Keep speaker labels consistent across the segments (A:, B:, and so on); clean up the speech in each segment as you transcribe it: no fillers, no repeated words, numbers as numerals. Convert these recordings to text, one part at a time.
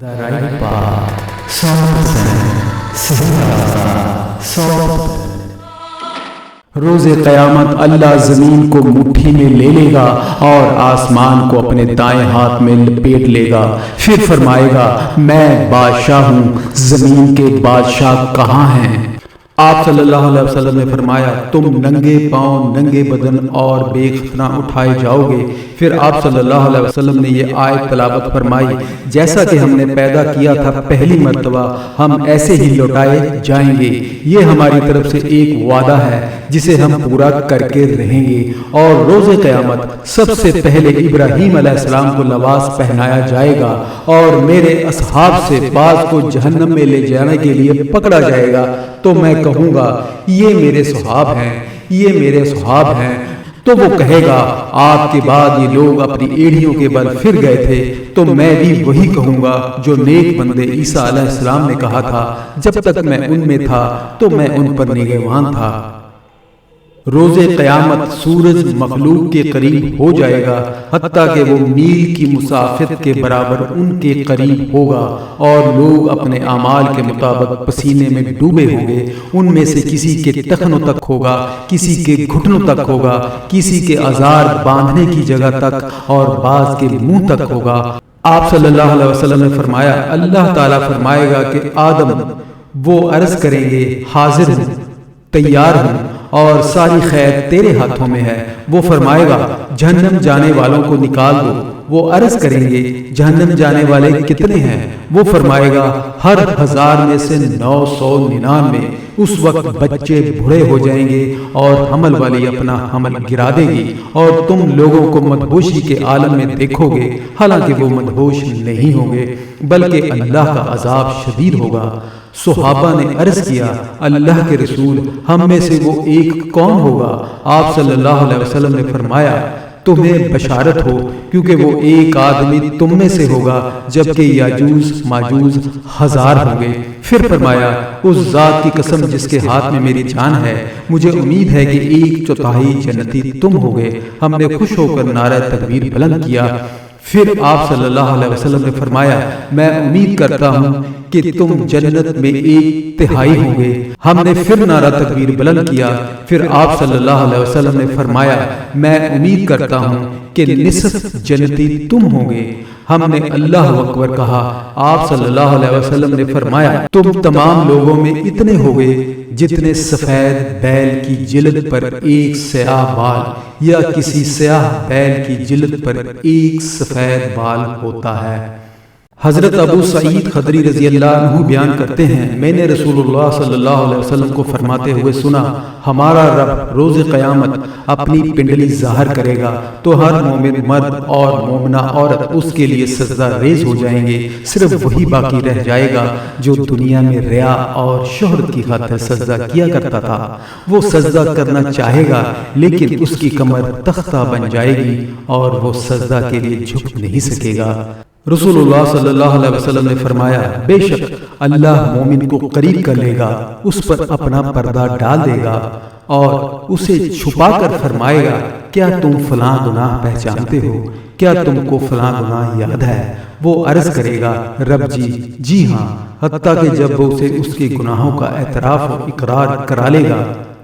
A: The right path, صحیح راستہ روز قیامت اللہ زمین کو مٹھی میں لے لے گا اور آسمان کو اپنے دائیں ہاتھ میں لپیٹ لے گا، پھر فرمائے گا میں بادشاہ ہوں، زمین کے بادشاہ کہاں ہیں؟ آپ صلی اللہ علیہ وسلم نے فرمایا تم ننگے پاؤں ننگے بدن اور بے ختنہ اٹھائے جاؤ گے۔ پھر آپ صلی اللہ علیہ وسلم نے یہ آیت تلاوت فرمائی، جیسا کہ ہم نے پیدا کیا تھا پہلی مرتبہ ہم ایسے ہی لوٹائے جائیں گے، یہ ہماری طرف سے ایک وعدہ ہے جسے ہم پورا کر کے رہیں گے۔ اور روز قیامت سب سے پہلے ابراہیم علیہ السلام کو لباس پہنایا جائے گا اور میرے اصحاب سے بعض کو جہنم میں لے جانے کے لیے پکڑا جائے گا، تو میں کہوں گا یہ میرے صحاب ہیں، یہ میرے صحاب ہیں، تو وہ کہے گا آپ کے بعد یہ لوگ اپنی ایڑیوں کے بل پھر گئے تھے، تو میں بھی وہی کہوں گا جو نیک بندے عیسیٰ علیہ السلام نے کہا تھا، جب تک میں ان میں تھا تو میں ان پر نگہبان تھا۔ روز قیامت سورج مخلوق کے قریب ہو جائے گا، حتیٰ کہ وہ میل کی مسافت کے برابر ان کے قریب ہوگا، اور لوگ اپنے اعمال کے مطابق پسینے میں ڈوبے ہوں گے۔ ان میں سے کسی کے ٹخنوں تک ہوگا، کسی کے گھٹنوں تک ہوگا، کسی کے ازار باندھنے کی جگہ تک، اور بعض کے منہ تک ہوگا۔ آپ صلی اللہ علیہ وسلم نے فرمایا اللہ تعالیٰ فرمائے گا کہ آدم، وہ عرض کریں گے حاضر ہوں، تیار ہوں، اور ساری خیر تیرے ہاتھوں میں ہے۔ وہ فرمائے گا جہنم جانے والوں کو نکال دو۔ وہ عرض کریں گے جہنم جانے والے کتنے ہیں؟ وہ فرمائے گا ہر 1000 میں سے 999۔ اس وقت بچے بوڑھے ہو جائیں گے اور حمل والی اپنا حمل گرا دے گی، اور تم لوگوں کو مدہوشی کے عالم میں دیکھو گے، حالانکہ وہ مدہوش نہیں ہوں گے بلکہ اللہ کا عذاب شدید ہوگا۔ صحابہ نے عرض کیا اللہ کے رسول، ہم میں سے وہ ایک کون ہوگا؟ آپ صلی اللہ علیہ وسلم نے فرمایا تمہیں بشارت ہو، کیونکہ وہ ایک آدمی تم میں سے ہوگا جبکہ یاجوج ماجوج 1000 ہوں گے۔ پھر فرمایا اس ذات کی قسم جس کے ہاتھ میں میری جان ہے، مجھے امید ہے کہ 1/4 جنتی تم ہوگے۔ ہم نے خوش ہو کر نعرہ تکبیر بلند کیا۔ پھر آپ صلی اللہ علیہ وسلم نے فرمایا میں امید کرتا ہوں کہ تم جنت میں 1/3 ہوں گے۔ ہم نے پھر نعرہ تکبیر بلند کیا۔ پھر آپ صلی اللہ علیہ وسلم نے فرمایا میں امید کرتا ہوں کہ نصف جنتی تم ہوں گے۔ ہم نے اللہ اکبر کہا۔ آپ صلی اللہ علیہ وسلم نے فرمایا تم تمام لوگوں میں اتنے ہوگے جتنے سفید بیل کی جلد پر ایک سیاہ بال، یا کسی سیاہ بیل کی جلد پر ایک سفید بال ہوتا ہے۔ حضرت ابو سعید خدری رضی اللہ عنہ بیان کرتے ہیں میں نے رسول اللہ صلی اللہ علیہ وسلم کو فرماتے ہوئے سنا ہمارا رب روز قیامت اپنی پنڈلی ظاہر کرے گا تو ہر مومن مرد اور مومنہ عورت اس کے لیے سجدہ ریز ہو جائیں گے، صرف وہی باقی رہ جائے گا جو دنیا میں ریا اور شہرت کی خاطر سجدہ کیا کرتا تھا۔ وہ سجدہ کرنا چاہے گا لیکن اس کی کمر تختہ بن جائے گی اور وہ سجدہ کے لیے جھک نہیں سکے گا۔ رسول اللہ صلی اللہ علیہ وسلم نے فرمایا بے شک اللہ مومن کو قریب کر لے گا، اس پر اپنا پردہ ڈال دے گا اور اسے چھپا کر فرمائے گا کیا تم فلاں گناہ پہچانتے ہو؟ کیا تم کو فلاں گناہ یاد ہے؟ وہ عرض کرے گا رب جی ہاں، حتیٰ کہ جب وہ اسے اس کے گناہوں کا اعتراف و اقرار کرا لے گا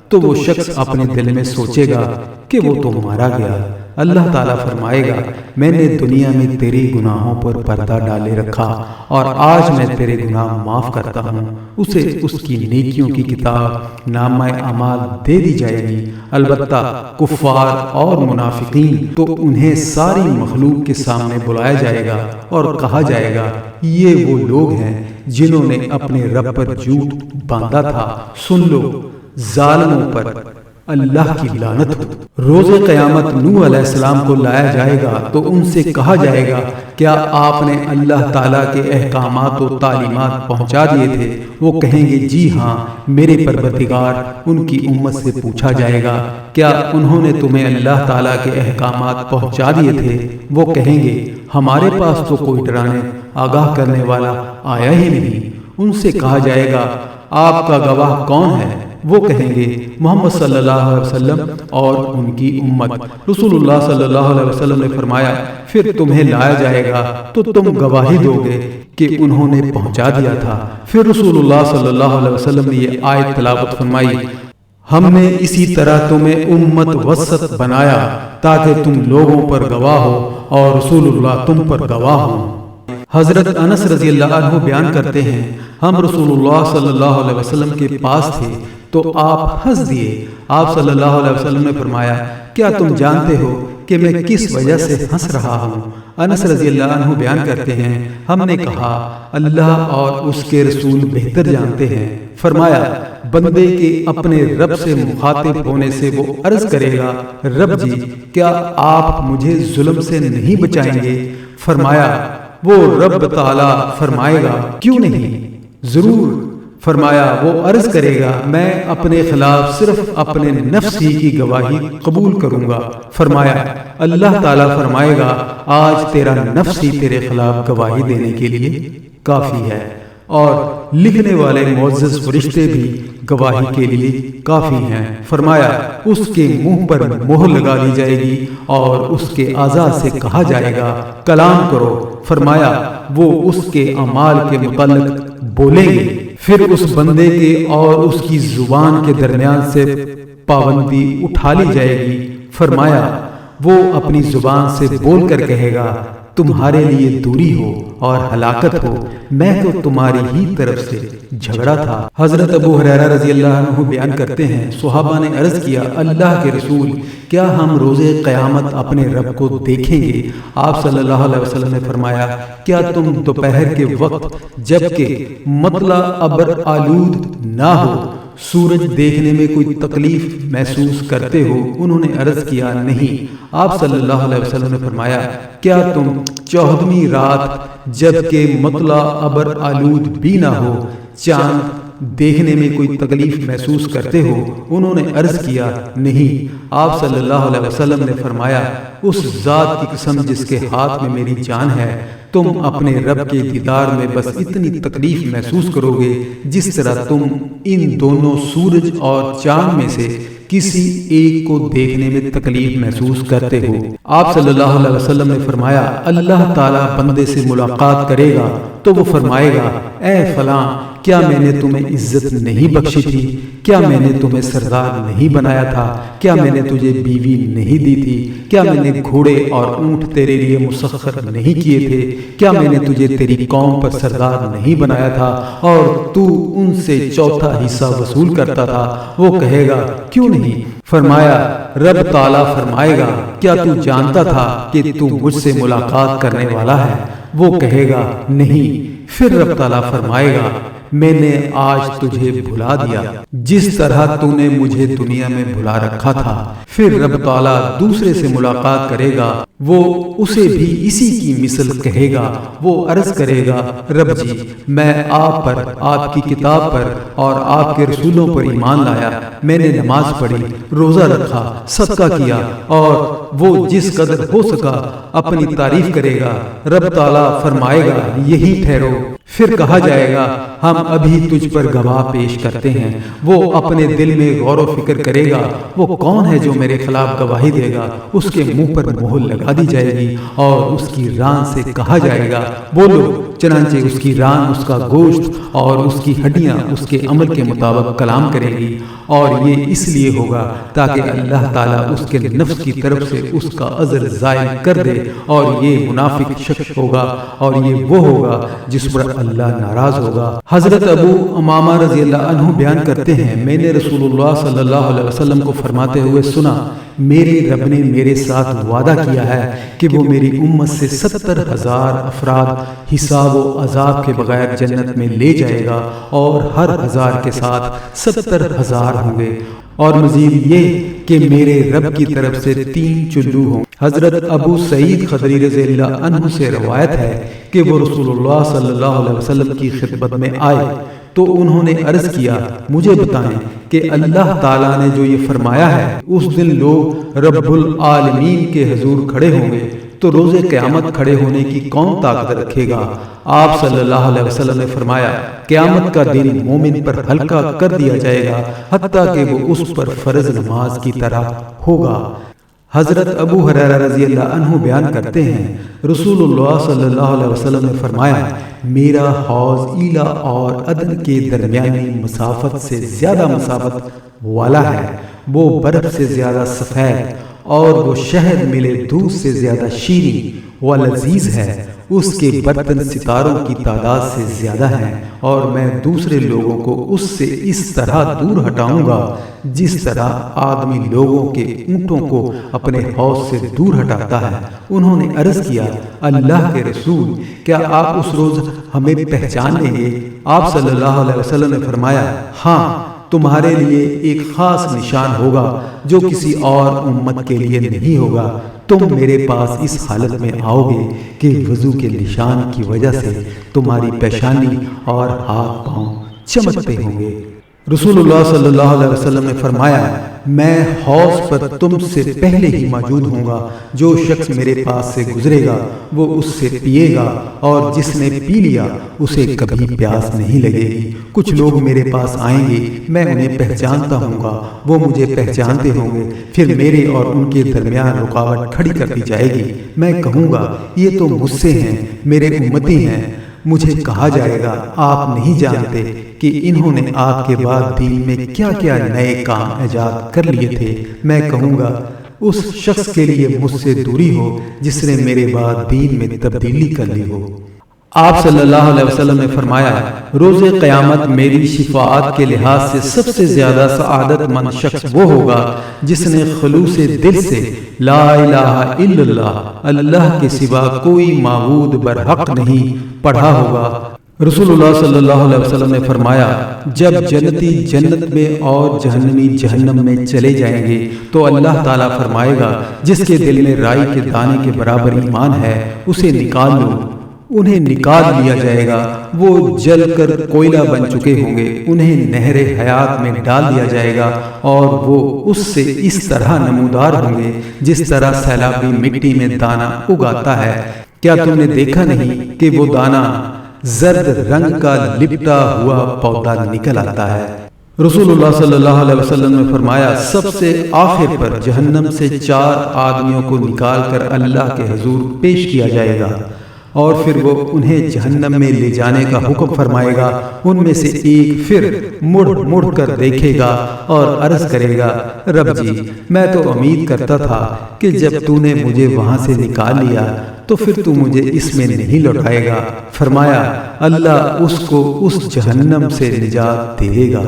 A: تو وہ شخص اپنے دل میں سوچے گا کہ وہ تو مارا گیا۔ اللہ تعالیٰ فرمائے گا میں نے دنیا میں تیرے گناہوں پر پردہ ڈالے رکھا اور آج میں تیرے گناہ معاف کرتا ہوں۔ اسے اس کی نیکیوں کی کتاب نامہ اعمال دے دی جائے گی۔ البتہ کفار اور منافقین تو انہیں ساری مخلوق کے سامنے بلایا جائے گا اور کہا جائے گا یہ وہ لوگ ہیں جنہوں نے اپنے رب پر جھوٹ باندھا تھا، سن لو ظالموں پر اللہ کی لعنت ہو۔ روز قیامت نوح علیہ السلام کو لایا جائے گا تو ان سے کہا جائے گا کیا آپ نے اللہ تعالیٰ کے احکامات و تعلیمات پہنچا دیے تھے؟ وہ کہیں گے جی ہاں میرے پروردگار۔ ان کی امت سے پوچھا جائے گا کیا انہوں نے تمہیں اللہ تعالیٰ کے احکامات پہنچا دیے تھے؟ وہ کہیں گے ہمارے پاس تو کوئی ڈرانے آگاہ کرنے والا آیا ہی نہیں۔ ان سے کہا جائے گا آپ کا گواہ کون ہے؟ وہ کہیں گے محمد صلی اللہ علیہ وسلم اور ان کی امت۔ رسول اللہ صلی اللہ علیہ وسلم نے فرمایا پھر تمہیں لایا جائے گا تو تم گواہی دو گے کہ انہوں نے پہنچا دیا تھا۔ پھر رسول اللہ صلی اللہ علیہ وسلم نے یہ آیت تلاوت فرمائی، ہم نے اسی طرح تمہیں امت وسط بنایا تاکہ تم لوگوں پر گواہ ہو اور رسول اللہ تم پر گواہ ہوں۔ حضرت انس رضی اللہ عنہ بیان کرتے ہیں ہم رسول اللہ صلی اللہ علیہ وسلم کے پاس تھے تو آپ ہنس دیے۔ آپ صلی اللہ علیہ وسلم نے فرمایا کیا تم جانتے ہو کہ میں کس وجہ سے ہنس رہا ہوں؟ انس رضی اللہ عنہ بیان کرتے ہیں ہم نے کہا اللہ اور اس کے رسول بہتر جانتے ہیں۔ فرمایا بندے کے اپنے رب سے مخاطب ہونے سے وہ عرض کرے گا رب جی کیا آپ مجھے ظلم سے نہیں بچائیں گے؟ فرمایا وہ رب تعالی فرمائے گا کیوں نہیں، ضرور۔ فرمایا وہ عرض کرے گا میں اپنے خلاف صرف اپنے نفس ہی کی گواہی قبول کروں گا۔ فرمایا اللہ تعالیٰ فرمائے گا آج تیرا نفس ہی تیرے خلاف گواہی دینے کے لیے کافی ہے، اور لکھنے والے معزز فرشتے بھی گواہی کے لیے کافی ہیں۔ فرمایا اس کے منہ پر مہر لگا دی جائے گی اور اس کے اعضاء سے کہا جائے گا کلام کرو۔ فرمایا وہ اس کے اعمال کے متعلق بولیں گے، پھر اس بندے کے اور اس کی زبان کے درمیان سے پابندی اٹھا لی جائے گی۔ فرمایا وہ اپنی زبان سے بول کر کہے گا تمہارے لیے دوری ہو اور ہلاکت ہو، میں تو تمہاری ہی طرف سے جھگڑا تھا۔ حضرت ابو ہریرہ رضی اللہ عنہ بیان کرتے ہیں صحابہ نے عرض کیا اللہ کے رسول کیا ہم روز قیامت اپنے رب کو دیکھیں گے؟ آپ صلی اللہ علیہ وسلم نے فرمایا کیا تم دوپہر کے وقت جبکہ مطلع ابر آلود نہ ہو سورج دیکھنے میں کوئی تکلیف محسوس کرتے ہو؟ انہوں نے عرض کیا نہیں۔ آپ صلی اللہ علیہ وسلم نے فرمایا کیا تم 14ویں رات جبکہ مطلع ابر آلود بھی نہ ہو چاند دیکھنے میں کوئی تکلیف محسوس کرتے ہو؟ انہوں نے عرض کیا نہیں۔ آپ صلی اللہ علیہ وسلم نے فرمایا اس ذات کی قسم جس کے ہاتھ میں میری جان ہے تم اپنے رب کے دیدار میں بس اتنی تکلیف محسوس کرو گے جس طرح تم ان دونوں سورج اور چاند میں سے کسی ایک کو دیکھنے میں تکلیف محسوس کرتے ہو۔ آپ صلی اللہ علیہ وسلم نے فرمایا اللہ تعالیٰ بندے سے ملاقات کرے گا تو وہ فرمائے گا اے فلاں کیا میں نے تمہیں عزت نہیں بخشی تھی؟ کیا میں نے تمہیں سردار نہیں بنایا تھا؟ کیا میں نے تجھے بیوی نہیں دی تھی؟ کیا میں نے گھوڑے اور اونٹ تیرے لیے مسخر نہیں کیے تھے؟ کیا میں نے تجھے تیری قوم پر سردار نہیں بنایا تھا اور تو ان سے چوتھا حصہ وصول کرتا تھا؟ وہ کہے گا کیوں نہیں؟ فرمایا رب تعالیٰ فرمائے گا کیا تو جانتا تھا کہ تو مجھ سے ملاقات کرنے والا ہے؟ وہ کہے گا نہیں۔ پھر رب تعالیٰ فرمائے گا میں نے آج تجھے بھلا دیا جس طرح تو نے مجھے دنیا میں بھلا رکھا تھا۔ پھر رب تعالیٰ دوسرے سے ملاقات کرے گا، وہ اسے بھی اسی کی مثل کہے گا۔ وہ عرض کرے گا رب جی میں آپ پر، آپ کی کتاب پر اور آپ کے رسولوں پر ایمان لایا، میں نے نماز پڑھی، روزہ رکھا، صدقہ کیا، اور وہ جس قدر ہو سکا اپنی تعریف کرے گا۔ رب تعالیٰ فرمائے گا یہی ٹھہرو۔ پھر کہا جائے گا ہم ابھی تجھ پر گواہ پیش کرتے ہیں۔ وہ اپنے دل میں غور و فکر کرے گا وہ کون ہے جو میرے خلاف گواہی دے گا؟ اس کے منہ پر مہر لگا دی جائے گی اور اس کی ران سے کہا جائے گا بولو۔ چنانچہ اس کی ران، اس کا گوشت اور اس کی ہڈیاں اس کے عمل کے مطابق کلام کریں گی، اور یہ اس لیے ہوگا تاکہ اللہ تعالیٰ اس کے نفس کی طرف سے اس کا عذر زائل کر دے، اور یہ منافق شخص ہوگا اور یہ وہ ہوگا جس پر اللہ ناراض ہوگا۔ حضرت ابو امامہ رضی اللہ عنہ بیان کرتے ہیں میں نے رسول اللہ صلی اللہ علیہ وسلم کو فرماتے ہوئے سنا میرے رب نے میرے ساتھ وعدہ کیا ہے کہ وہ میری امت سے 70,000 افراد حساب و عذاب کے بغیر جنت میں لے جائے گا، اور ہر 1000 کے ساتھ 70,000 ہوں گے، اور مزید یہ کہ میرے رب کی طرف سے 3 چلو ہوں۔ حضرت ابو سعید خدری رضی اللہ عنہ سے روایت ہے کہ وہ رسول اللہ صلی اللہ علیہ وسلم کی خدمت میں آئے تو انہوں نے عرض کیا مجھے بتائیں کہ اللہ تعالیٰ نے جو یہ فرمایا ہے اس دن لوگ رب العالمین کے حضور کھڑے ہوں گے تو روز قیامت کھڑے ہونے کی کون طاقت رکھے گا؟ آپ صلی اللہ علیہ وسلم نے فرمایا قیامت کا دن مومن پر ہلکا کر دیا جائے گا حتیٰ کہ وہ اس پر فرض نماز کی طرح ہوگا۔ حضرت ابو ہریرہ رضی اللہ عنہ بیان کرتے ہیں رسول اللہ صلی اللہ علیہ وسلم نے فرمایا میرا حوض ایلا اور عدن کے درمیانی مسافت سے زیادہ مسافت والا ہے، وہ برف سے زیادہ سفید اور وہ شہد ملے دودھ سے زیادہ شیریں و لذیذ ہے، اس کے برتن ستاروں کی تعداد سے زیادہ ہیں، اور میں دوسرے لوگوں کو اس سے اس طرح دور ہٹاؤں گا جس طرح آدمی لوگوں کے اونٹوں کو اپنے حوض سے دور ہٹاتا ہے۔ انہوں نے عرض کیا اللہ کے رسول، کیا آپ اس روز ہمیں پہچان لیں گے؟ آپ صلی اللہ علیہ وسلم نے فرمایا ہاں، تمہارے لیے ایک خاص نشان ہوگا جو کسی اور امت کے لیے نہیں ہوگا۔ تم میرے پاس اس حالت میں آؤ گے کہ وضو کے نشان کی وجہ سے تمہاری پیشانی اور ہاتھ پاؤں چمکتے ہوں گے۔ رسول اللہ صلی اللہ علیہ وسلم نے فرمایا میں حوض پر تم سے پہلے ہی موجود ہوں گا، جو شخص میرے پاس سے گزرے گا وہ اس سے پیے گا، اور جس نے پی لیا اسے کبھی پیاس نہیں لگے گی۔ کچھ لوگ میرے پاس آئیں گے، میں انہیں پہچانتا ہوں گا، وہ مجھے پہچانتے ہوں گے، پھر میرے اور ان کے درمیان رکاوٹ کھڑی کر دی جائے گی۔ میں کہوں گا یہ تو مجھ سے ہیں، میرے امتی ہیں۔ مجھے کہا جائے گا آپ نہیں جانتے کہ انہوں نے آپ کے بعد دین میں کیا کیا نئے کام ایجاد کر لیے تھے۔ میں کہوں گا اس شخص کے لیے مجھ سے دوری ہو جس نے میرے بعد دین میں تبدیلی کر لی ہو۔ آپ صلی اللہ علیہ وسلم نے فرمایا روز قیامت میری شفاعت کے لحاظ سے سب سے زیادہ سعادت مند شخص وہ ہوگا جس نے خلوص دل سے لا الہ الا اللہ، اللہ کے سوا کوئی معبود برحق نہیں پڑھا ہوگا۔ رسول اللہ صلی اللہ علیہ وسلم نے فرمایا جب جنتی جنت میں اور جہنمی جہنم میں چلے جائیں گے تو اللہ تعالیٰ فرمائے گا جس کے دل میں رائی کے دانے کے برابر ایمان ہے اسے نکال لو۔ انہیں نکال لیا جائے گا، وہ جل کر کوئلہ بن چکے ہوں گے، انہیں نہر حیات میں ڈال دیا جائے گا، اور وہ اس سے اس طرح نمودار ہوں گے جس طرح سیلابی مٹی میں دانہ اگاتا ہے۔ کیا تم نے دیکھا نہیں کہ وہ دانہ زرد رنگ کا لپٹا ہوا پودا نکل آتا ہے؟ رسول اللہ صلی اللہ علیہ وسلم نے فرمایا سب سے آخر پر جہنم سے 4 آدمیوں کو نکال کر اللہ کے حضور پیش کیا جائے گا، اور پھر وہ انہیں جہنم میں لے جانے کا حکم فرمائے گا۔ ان میں سے ایک پھر مڑ کر دیکھے گا اور عرض کرے گا رب جی، میں تو امید کرتا تھا کہ جب تو نے مجھے وہاں سے نکال لیا تو پھر تو مجھے اس میں نہیں لوٹائے گا۔ فرمایا اللہ اس کو اس جہنم سے نجات دے گا۔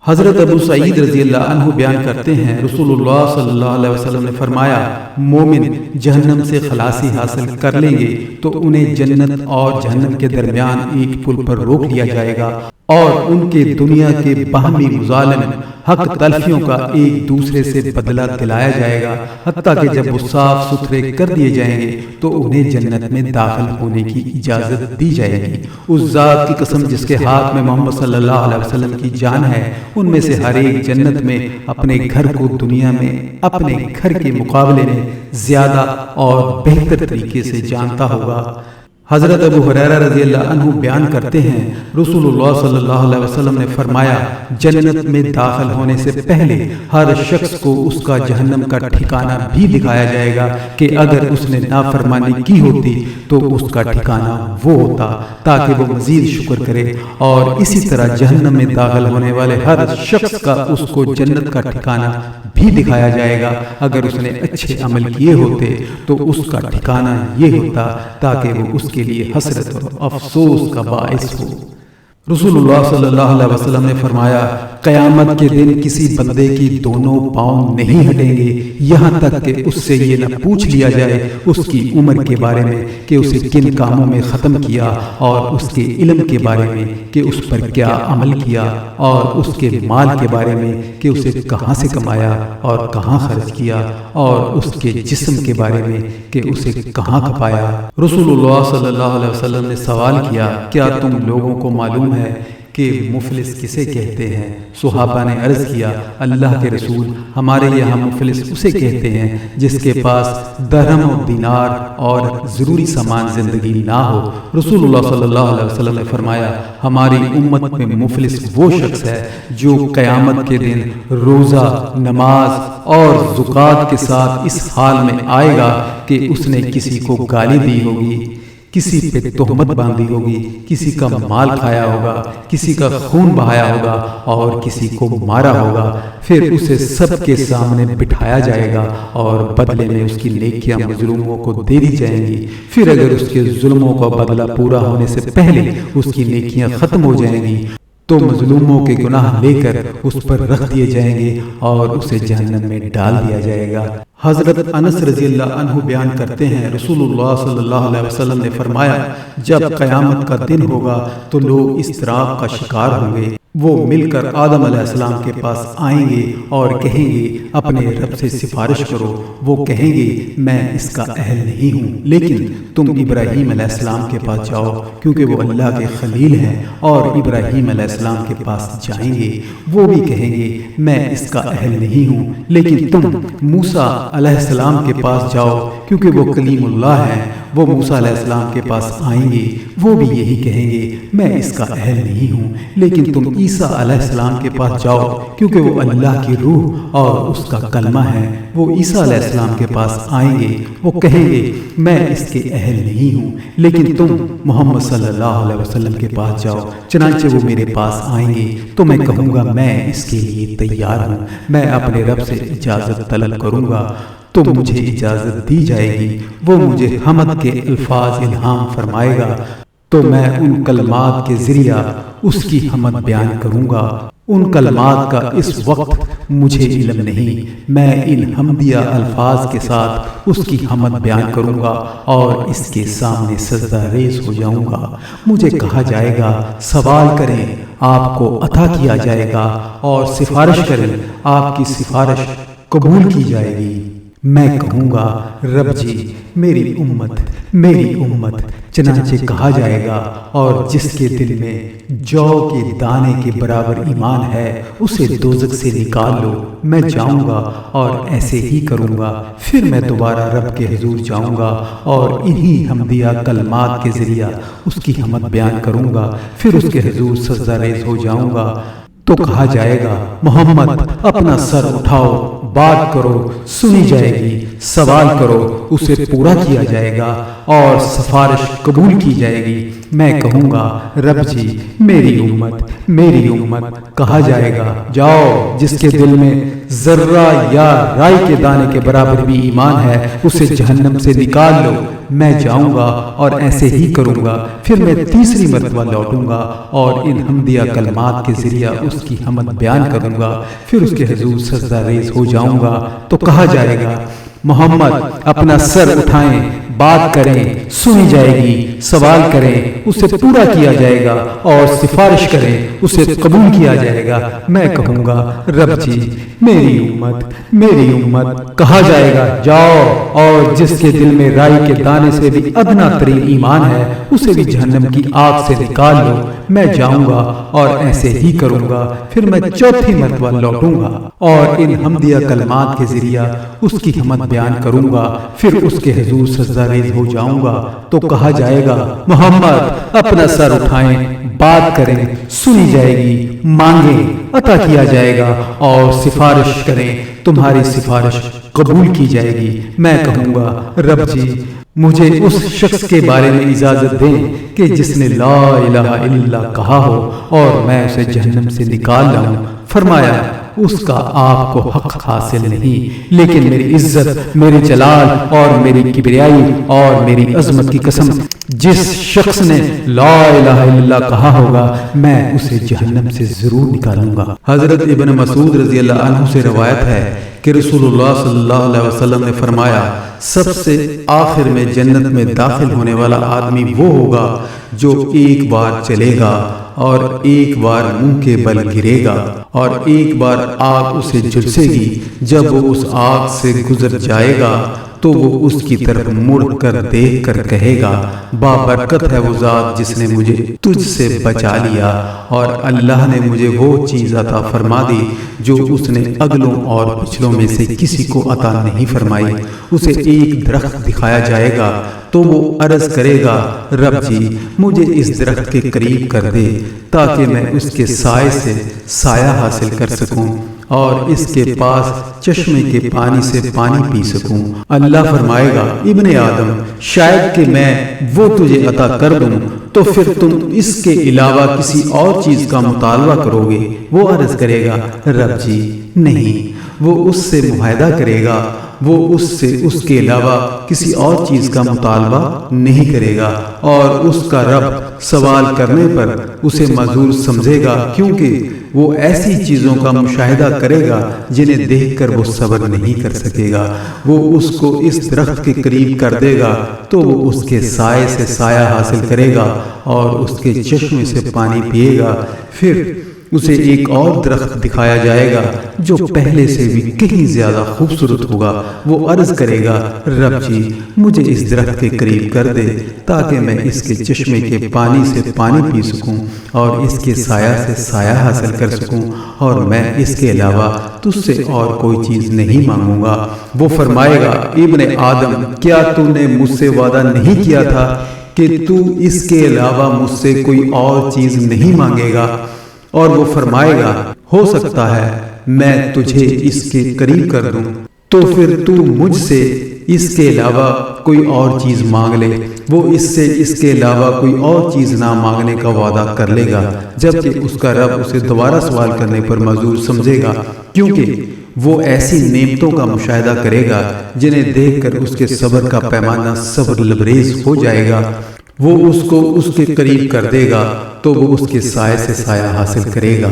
A: حضرت ابو سعید رضی اللہ عنہ بیان کرتے ہیں رسول اللہ صلی اللہ علیہ وسلم نے فرمایا مومن جہنم سے خلاصی حاصل کر لیں گے تو انہیں جنت اور جہنم کے درمیان ایک پل پر روک لیا جائے گا، اور ان کے دنیا کے باہمی مظالم حق تلفیوں کا ایک دوسرے سے بدلہ دلایا جائے گا، حتیٰ کہ جب وہ صاف ستھرے کر دیے جائیں گے تو انہیں جنت میں داخل ہونے کی اجازت دی جائے گی۔ اس ذات کی قسم جس کے ہاتھ میں محمد صلی اللہ علیہ وسلم کی جان ہے، ان میں سے ہر ایک جنت میں اپنے گھر کو دنیا میں اپنے گھر کے مقابلے میں زیادہ اور بہتر طریقے سے جانتا ہوگا۔ حضرت ابو ہریرہ رضی اللہ عنہ بیان کرتے ہیں رسول اللہ صلی اللہ علیہ وسلم نے فرمایا جنت میں داخل ہونے سے پہلے ہر شخص کو اس کا جہنم کا ٹھکانہ بھی دکھایا جائے گا کہ اگر اس نے نافرمانی کی ہوتی تو اس کا ٹھکانہ وہ ہوتا، تاکہ وہ مزید شکر کرے، اور اسی طرح جہنم میں داخل ہونے والے ہر شخص کا اس کو جنت کا ٹھکانہ بھی دکھایا جائے گا اگر اس نے اچھے عمل کیے ہوتے تو اس کا ٹھکانہ یہ ہوتا، تاکہ وہ اس کے لیے حسرت اور افسوس کا باعث ہو۔ رسول اللہ صلی اللہ علیہ وسلم نے فرمایا قیامت کے دن کسی بندے کی دونوں پاؤں نہیں ہٹیں گے یہاں تک کہ اس سے یہ نہ پوچھ لیا جائے اس کی عمر کے بارے میں کہ اسے کن کاموں میں ختم کیا، اور اس کے علم کے بارے میں کہ اس پر کیا عمل کیا، اور اس کے مال کے بارے میں کہ اسے کہاں سے کمایا اور کہاں خرچ کیا، اور اس کے جسم کے بارے میں کہ اسے کہاں کھپایا۔ رسول اللہ صلی اللہ علیہ وسلم نے سوال کیا کیا تم لوگوں کو معلوم ہے کہ مفلس کسے کہتے ہیں؟ صحابہ نے عرض کیا اللہ کے رسول، ہمارے یہاں مفلس اسے کہتے ہیں جس کے پاس درہم و دینار اور ضروری سامان زندگی نہ ہو۔ رسول اللہ صلی اللہ علیہ وسلم نے فرمایا ہماری امت میں مفلس وہ شخص ہے جو قیامت کے دن روزہ، نماز اور زکوٰۃ کے ساتھ اس حال میں آئے گا کہ اس نے کسی کو گالی دی ہوگی، کسی پہ تہمت باندھی ہوگی، کسی کا مال کھایا ہوگا، کسی کا خون بہایا ہوگا اور کسی کو مارا ہوگا، پھر اسے سب کے سامنے بٹھایا جائے گا اور بدلے میں اس کی نیکیاں مظلوموں کو دے دی جائیں گی۔ پھر اگر اس کے ظلموں کا بدلہ پورا ہونے سے پہلے اس کی نیکیاں ختم ہو جائیں گی تو مظلوموں کے گناہ لے کر اس پر رکھ دیے جائیں گے اور اسے جہنم میں ڈال دیا جائے گا۔ حضرت انس رضی اللہ عنہ بیان کرتے ہیں رسول اللہ صلی اللہ علیہ وسلم نے فرمایا جب قیامت کا دن ہوگا تو لوگ اضطراب کا شکار ہوں گے، وہ مل کر آدم علیہ السلام کے پاس آئیں گے اور کہیں گے اپنے رب سے سفارش کرو۔ وہ کہیں گے میں اس کا اہل نہیں ہوں، لیکن تم ابراہیم علیہ السلام کے پاس جاؤ کیونکہ وہ اللہ کے خلیل ہیں، اور ابراہیم علیہ السلام کے پاس جائیں گے، وہ بھی کہیں گے میں اس کا اہل نہیں ہوں، لیکن تم موسیٰ علیہ السلام کے پاس جاؤ کیونکہ وہ کلیم اللہ ہیں۔ وہ موسیٰ علیہ السلام کے پاس آئیں گے، وہ بھی یہی کہیں گے میں اس کا اہل نہیں ہوں، لیکن تم عیسیٰ علیہ السلام کے پاس جاؤ کیونکہ وہ اللہ کی روح اور اس کا کلمہ ہے۔ وہ عیسیٰ علیہ السلام کے پاس آئیں گے، وہ کہیں گے میں اس کے اہل نہیں ہوں، لیکن تم محمد صلی اللہ علیہ وسلم کے پاس جاؤ، چنانچہ وہ میرے پاس آئیں گے تو میں کہوں گا میں اس کے لیے تیار ہوں، میں اپنے رب سے اجازت طلب کروں گا تو مجھے اجازت دی جائے گی، وہ مجھے حمد کے الفاظ الہام فرمائے گا تو میں ان کلمات کے ذریعہ اس کی حمد بیان کروں گا۔ ان کلمات کا اس وقت مجھے علم نہیں، میں ان حمدیہ الفاظ کے ساتھ اس کی حمد بیان کروں گا اور اس کے سامنے سجدہ ریز ہو جاؤں گا۔ مجھے کہا جائے گا سوال کریں، آپ کو عطا کیا جائے گا، اور سفارش کریں، آپ کی سفارش قبول کی جائے گی۔ میں کہوں گا رب جی میری امت، چنانچہ کہا جائے گا اور جس کے دل میں جو کے دانے کے برابر ایمان ہے اسے دوزخ سے نکال لو۔ میں جاؤں گا اور ایسے ہی کروں گا، پھر میں دوبارہ رب کے حضور جاؤں گا اور انہی حمدیہ کلمات کے ذریعہ اس کی حمد بیان کروں گا، پھر اس کے حضور سجدہ ریز ہو جاؤں گا تو کہا جائے گا محمد اپنا سر اٹھاؤ، بات کرو سنی جائے گی، سوال کرو اسے پورا کیا جائے گا اور سفارش قبول کی جائے گی۔ میں کہوں گا رب جی میری امت، کہا جائے گا جاؤ جس کے دل میں ذرہ یا رائی کے دانے کے برابر بھی ایمان ہے اسے جہنم سے نکال لو۔ میں جاؤں گا اور ایسے ہی کروں گا، پھر میں تیسری مرتبہ لوٹوں گا اور ان حمدیہ کلمات کے ذریعہ اس کی حمد بیان کروں گا، پھر اس کے حضور سجدہ ریز ہو جاؤں گا تو کہا جائے گا محمد اپنا سر اٹھائیں، بات کریں سنی جائے گی، سوال کریں اسے پورا کیا جائے گا اور سفارش کریں اسے قبول کیا جائے گا۔ میں کہوں گا رب جی میری امت، کہا جائے گا جاؤ اور جس کے دل میں رائی کے دانے سے بھی ادنا ترین ایمان ہے اسے بھی جہنم کی آگ سے نکال لو۔ میں جاؤں گا اور ایسے ہی کروں گا، پھر میں چوتھی مرتبہ لوٹوں گا اور ان حمدیہ کلمات کے ذریعہ اس کی حمد بیان کروں گا، پھر اس کے حضور سجدہ ریز ہو جاؤں گا تو کہا جائے گا محمد اپنا سر اٹھائیں، بات کریں سنی جائے گی، مانگیں عطا کیا جائے گا اور سفارش کریں تمہاری سفارش قبول کی جائے گی۔ میں کہوں گا رب جی مجھے اس شخص کے بارے میں اجازت دیں کہ جس نے لا الہ الا اللہ کہا ہو اور میں اسے جہنم سے نکال لاؤں۔ فرمایا اس کا آپ کو حق حاصل نہیں، لیکن میری عزت، میرے جلال اور میری کبریائی اور میری عظمت کی قسم جس شخص نے لا الہ الا اللہ کہا ہوگا میں اسے جہنم سے ضرور نکالوں گا۔ حضرت ابن مسعود رضی اللہ عنہ سے روایت ہے کہ رسول اللہ صلی اللہ علیہ وسلم نے فرمایا سب سے آخر میں جنت میں داخل ہونے والا آدمی وہ ہوگا جو ایک بار چلے گا اور ایک بار منہ کے بل گرے گا اور ایک بار آگ اسے جھلسے گی۔ جب وہ اس آگ سے گزر جائے گا تو وہ اس کی طرف مڑ کر دیکھ کر کہے گا بابرکت ہے وہ ذات جس نے مجھے تجھ سے بچا لیا، اور اللہ نے مجھے وہ چیز عطا فرما دی جو اس نے اگلوں اور پچھلوں میں سے کسی کو عطا نہیں فرمائی۔ اسے ایک درخت دکھایا جائے گا تو وہ عرض کرے گا رب جی مجھے اس درخت کے قریب کر دے تاکہ میں اس کے سائے سے سایہ حاصل کر سکوں اور اس کے پاس چشمے کے پانی سے پانی پی سکوں۔ اللہ فرمائے گا ابن آدم شاید کہ میں وہ تجھے عطا کر دوں تو پھر تم اس کے علاوہ کسی اور چیز کا مطالبہ کرو گے۔ وہ عرض کرے گا رب جی نہیں۔ وہ اس سے معاہدہ کرے گا، وہ اس سے اس کے علاوہ کسی اور چیز کا مطالبہ نہیں کرے گا، اور اس کا رب سوال کرنے پر اسے معذور سمجھے گا کیونکہ وہ ایسی چیزوں کا مشاہدہ کرے گا جنہیں دیکھ کر وہ صبر نہیں کر سکے گا۔ وہ اس کو اس درخت کے قریب کر دے گا تو وہ اس کے سائے سے سایہ حاصل کرے گا اور اس کے چشمے سے پانی پیے گا۔ پھر اسے ایک اور درخت دکھایا جائے گا جو پہلے سے بھی کہیں زیادہ خوبصورت ہوگا۔ وہ عرض کرے گا رب جی مجھے اس درخت کے قریب کر دے تاکہ میں اس کے چشمے کے پانی سے پانی پی سکوں اور اس کے سایہ سے سایہ حاصل کر سکوں، اور میں اس کے علاوہ تجھ سے اور کوئی چیز نہیں مانگوں گا۔ وہ فرمائے گا ابن آدم کیا تو نے مجھ سے وعدہ نہیں کیا تھا کہ تو اس کے علاوہ مجھ سے کوئی اور چیز نہیں مانگے گا؟ اور وہ فرمائے گا ہو سکتا ہے میں تجھے اس کے قریب کر دوں تو پھر تو مجھ سے اس کے علاوہ کوئی اور چیز مانگ لے۔ وہ اس سے اس کے علاوہ کوئی اور چیز نہ مانگنے کا وعدہ کر لے گا، جبکہ اس کا رب اسے دوبارہ سوال کرنے پر معذور سمجھے گا کیونکہ وہ ایسی نعمتوں کا مشاہدہ کرے گا جنہیں دیکھ کر اس کے صبر کا پیمانہ صبر لبریز ہو جائے گا۔ وہ اس کو اس کے قریب کر دے گا تو وہ اس کے سائے سے سایہ حاصل کرے گا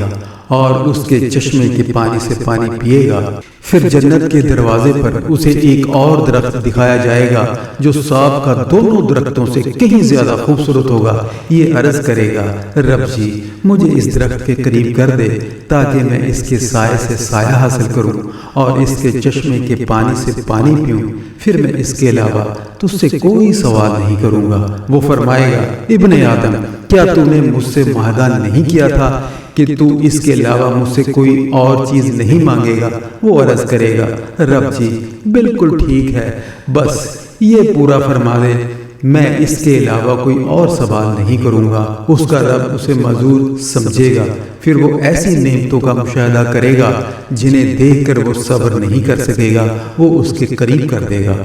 A: اور اس کے چشمے کے پانی سے پانی پیے گا۔ پھر جنت کے دروازے پر اسے ایک اور درخت دکھایا جائے گا جو سابقہ دونوں درختوں سے کہیں زیادہ خوبصورت ہوگا۔ یہ عرض کرے گا رب جی مجھے اس درخت کے قریب کر دے تاکہ میں اس کے سائے سے سایہ حاصل کروں اور اس کے چشمے کے پانی سے پانی پیوں، پھر میں اس کے علاوہ تجھ سے کوئی سوال نہیں کروں گا۔ وہ فرمائے گا ابن آدم کیا تو نے مجھ سے معاہدہ نہیں کیا تھا کہ تو اس کے علاوہ مجھ سے کوئی اور چیز نہیں مانگے گا؟ وہ عرض کرے گا رب جی بالکل ٹھیک ہے، بس یہ پورا فرما دے، میں اس کے علاوہ کوئی اور سوال نہیں کروں گا۔ اس کا رب اسے معذور سمجھے گا، پھر وہ ایسی نعمتوں کا مشاہدہ کرے گا جنہیں دیکھ کر وہ صبر نہیں کر سکے گا۔ وہ اس کے قریب کر دے گا۔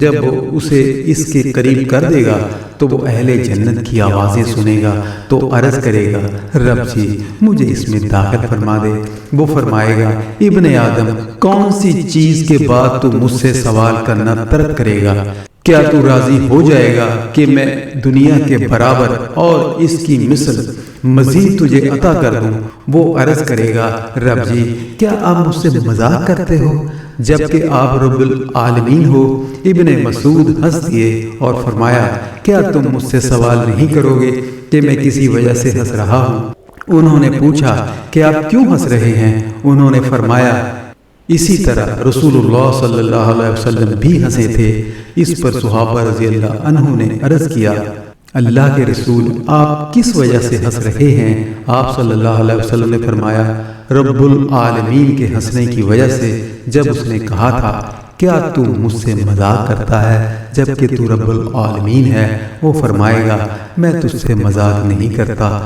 A: جب وہ اسے اس کے قریب کر دے گا تو وہ اہل جنت کی آوازیں سنے گا تو عرض کرے گا رب جی مجھے اس میں داخل فرما دے۔ وہ فرمائے گا ابن آدم کون سی چیز کے بعد تو مجھ سے سوال کرنا ترک کرے گا؟ کیا تو راضی ہو جائے گا کہ میں دنیا کے برابر اور اس کی مثل مزید تجھے عطا کر دوں؟ وہ عرض کرے گا رب جی کیا آپ مجھ سے مذاق کرتے ہو جبکہ آپ رب العالمین ہو؟ ابن مسعود ہنس دیے اور فرمایا کیا تم مجھ سے سوال نہیں کرو گے کہ میں کسی وجہ سے ہنس رہا ہوں؟ انہوں نے پوچھا کہ آپ کیوں ہنس رہے ہیں؟ انہوں نے فرمایا اسی طرح رسول اللہ صلی اللہ علیہ وسلم بھی ہنسے تھے۔ اس پر صحابہ رضی اللہ عنہ نے عرض کیا اللہ کے رسول آپ کس وجہ سے ہنس رہے ہیں؟ آپ صلی اللہ علیہ وسلم نے فرمایا رب العالمین کے ہنسنے کی وجہ سے، جب اس نے کہا تھا کیا تو مجھ سے مذاق کرتا ہے جبکہ تو رب العالمین ہے؟ وہ فرمائے گا میں تجھ سے مذاق نہیں کرتا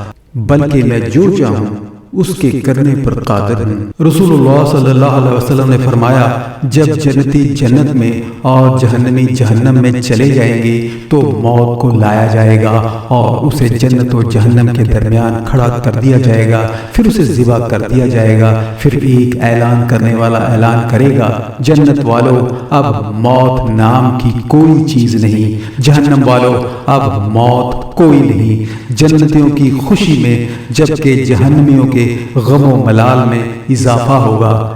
A: بلکہ میں جو چاہوں اس کے کرنے پر قادر ہوں۔ رسول اللہ صلی اللہ علیہ وسلم نے فرمایا جب جنتی جنت میں اور جہنمی جہنم میں چلے جائیں گے تو موت کو لایا جائے گا اور اسے جنت و جہنم کے درمیان کھڑا کر دیا جائے گا، پھر اسے ذبح کر دیا جائے گا۔ پھر ایک اعلان کرنے والا اعلان کرے گا جنت والو اب موت نام کی کوئی چیز نہیں، جہنم والو اب موت کوئی نہیں۔ جنتیوں کی خوشی میں جبکہ جہنمیوں کے غم و ملال میں اضافہ ہوگا۔